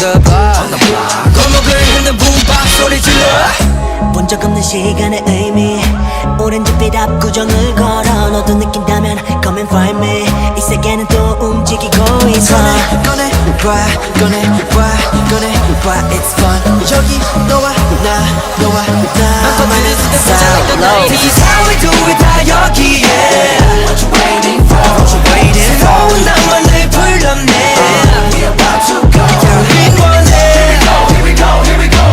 the block 골목을 흐르는 붐박 소리 질러 본 적 없는 시간의 의미 오렌지빛 압구정을 걸어 너도 느낀다면 come and find me 이 세계는 또 움직이고 있어 꺼내봐 It's fun 여기 너와 나만 살로 This is how we do it 다 여기에 What you waiting for 나만을 불렀네 We're about to go Here we go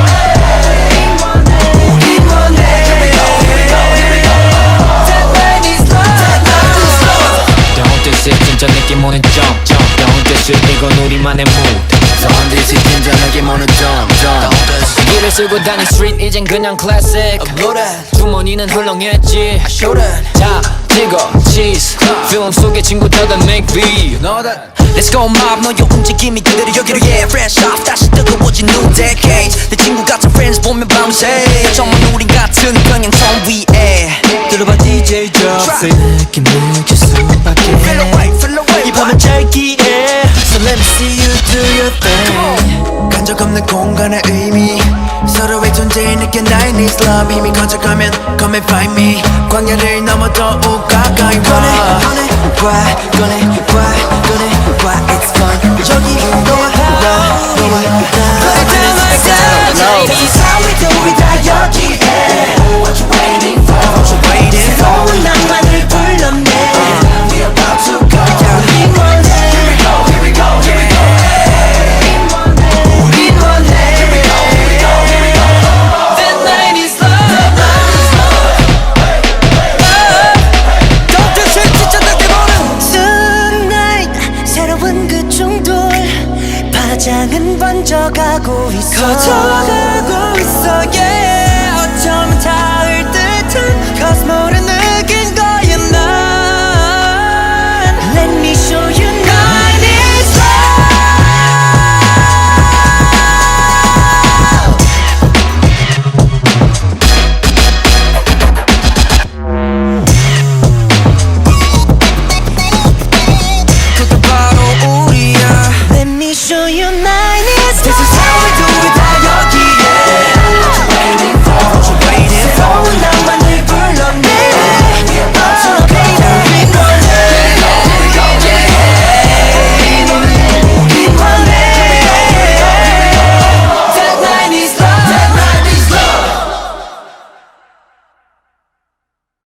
진짜 느낌 오는 jump Don't diss it 이건 우리만의 mood Don't diss it 진짜 느낌 오는 jump 길을 쓸고 다닌 street 이젠 그냥 classic 주머니는 헐렁했지 자 찍어 cheese film 속의 친구들과 make beat Let's go mob 너의 움직임이 그대로 여기로 yeah fresh off 다시 뜨거워진 new decade 내 친구 같은 friends 보면 밤새 정말 우린 같은 평행선 위에 들어봐 DJ drop 느낌 느낄 수밖에 Feel away 이 밤은 짧기에 So let me see you do your thing 간적 없는 공간의 의미 서로의 존재에 느껴 90's love 힘이 커져가면 come and find me 광야를 넘어 더욱 가까이 와 꺼내봐 It's fun 여기 너와 나 This is how we do it